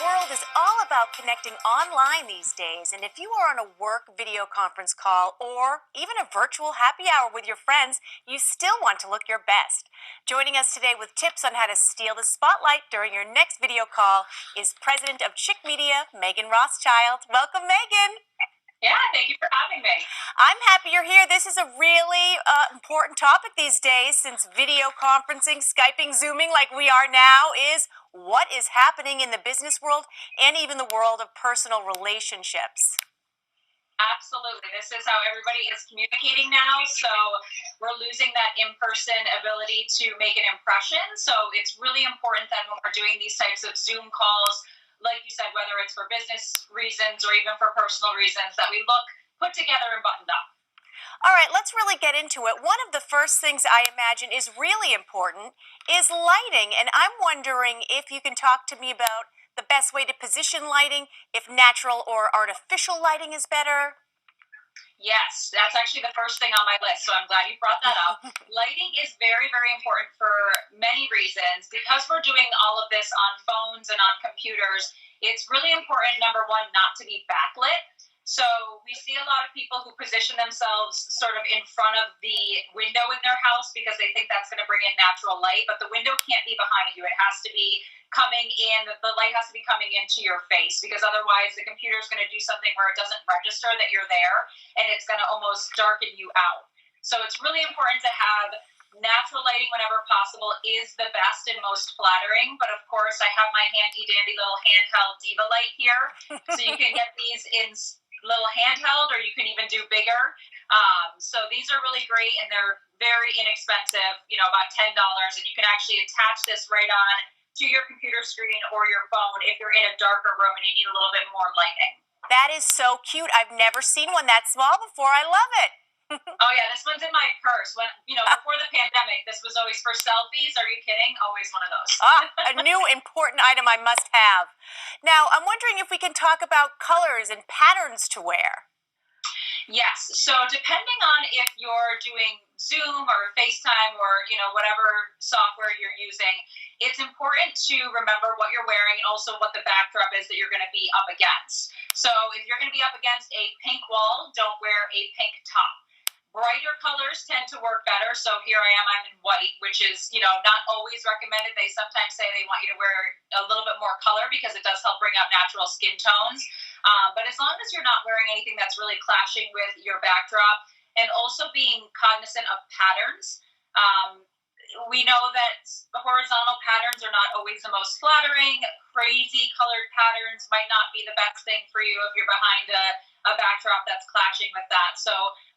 world is all about connecting online these days, and if you are on a work video conference call or even a virtual happy hour with your friends, you still want to look your best. Joining us today with tips on how to steal the spotlight during your next video call is President of Chick Media, Meghan Rothschild. Welcome, Meghan. Yeah, thank you for having me. I'm happy you're here. This is a really important topic these days since video conferencing, Skyping, Zooming like we are now is what is happening in the business world and even the world of personal relationships. Absolutely. This is how everybody is communicating now. So we're losing that in-person ability to make an impression. So it's really important that when we're doing these types of Zoom calls, like you said, whether it's for business reasons or even for personal reasons, that we look put together and buttoned up. All right, let's really get into it. One of the first things I imagine is really important is lighting. And I'm wondering if you can talk to me about the best way to position lighting, if natural or artificial lighting is better. Yes, that's actually the first thing on my list. So I'm glad you brought that up. Lighting is very, very important for many reasons. Because we're doing all of this on phones and on computers, it's really important, number one, not to be backlit. So we see a lot of people who position themselves sort of in front of the window in their house because they think that's going to bring in natural light, but the window can't be behind you. It has to be coming in, the light has to be coming into your face because otherwise the computer is going to do something where it doesn't register that you're there and it's going to almost darken you out. So it's really important to have natural lighting whenever possible is the best and most flattering. But of course, I have my handy dandy little handheld Diva light here. So you can get these in little handheld or you can even do bigger. So these are really great and they're very inexpensive, about $10. And you can actually attach this right on to your computer screen or your phone if you're in a darker room and you need a little bit more lighting. That is so cute. I've never seen one that small before. I love it. Oh yeah, this one's in my purse. When before the pandemic, this was always for selfies. Are you kidding? Always one of those. A new important item I must have. Now, I'm wondering if we can talk about colors and patterns to wear. Yes. So depending on if you're doing Zoom or FaceTime or whatever software you're using, it's important to remember what you're wearing and also what the backdrop is that you're going to be up against. So if you're going to be up against a pink wall, don't wear a pink top. Brighter colors tend to work better. So here I am, I'm in white, which is, not always recommended. They sometimes say they want you to wear a little bit more color because it does help bring out natural skin tones. But as long as you're not wearing anything that's really clashing with your backdrop and also being cognizant of patterns, we know that horizontal patterns are not always the most flattering. Crazy colored patterns might not be the best thing for you if you're behind a backdrop that's clashing with that. So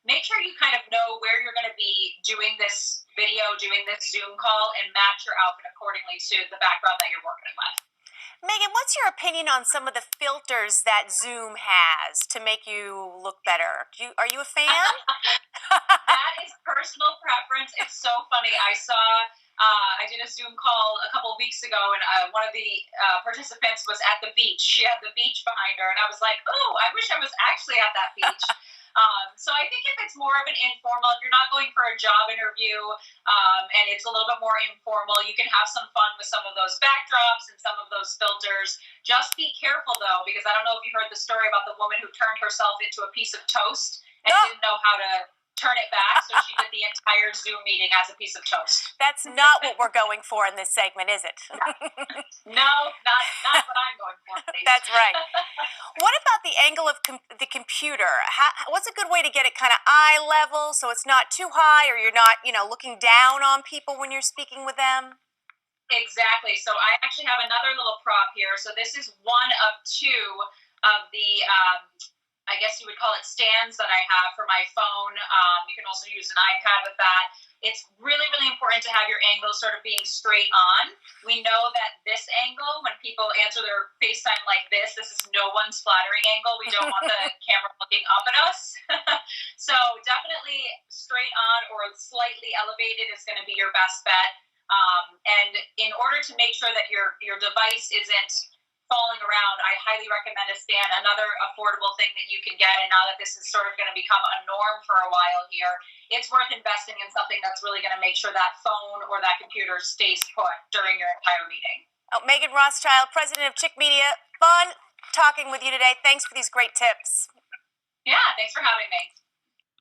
make sure you kind of know where you're going to be doing this video, doing this Zoom call, and match your outfit accordingly to the background that you're working with. Meghan, what's your opinion on some of the filters that Zoom has to make you look better? Are you a fan? That is personal preference. It's so funny. I did a Zoom call a couple of weeks ago, and one of the participants was at the beach. She had the beach behind her, and I was like, oh, I wish I was actually at that beach. So I think if it's more of an informal, if you're not going for a job interview and it's a little bit more informal, you can have some fun with some of those backdrops and some of those filters. Just be careful, though, because I don't know if you heard the story about the woman who turned herself into a piece of toast and didn't know how to turn it back, so she did the entire Zoom meeting as a piece of toast. That's not what we're going for in this segment, is it? No, not what I'm going for. Please. That's right. What about the angle of the computer? What's a good way to get it kind of eye level so it's not too high or you're not, looking down on people when you're speaking with them? Exactly. So I actually have another little prop here. So this is one of two of the I guess you would call it stands that I have for my phone. You can also use an iPad with that. It's really, really important to have your angle sort of being straight on. We know that this angle, when people answer their FaceTime like this is no one's flattering angle. We don't want the camera looking up at us. So definitely straight on or slightly elevated is going to be your best bet. And in order to make sure that your device isn't falling around, I highly recommend a stand, another affordable thing that you can get. And now that this is sort of going to become a norm for a while here, it's worth investing in something that's really going to make sure that phone or that computer stays put during your entire meeting. Meghan Rothschild, president of Chick Media, fun talking with you today. Thanks for these great tips. Yeah, thanks for having me.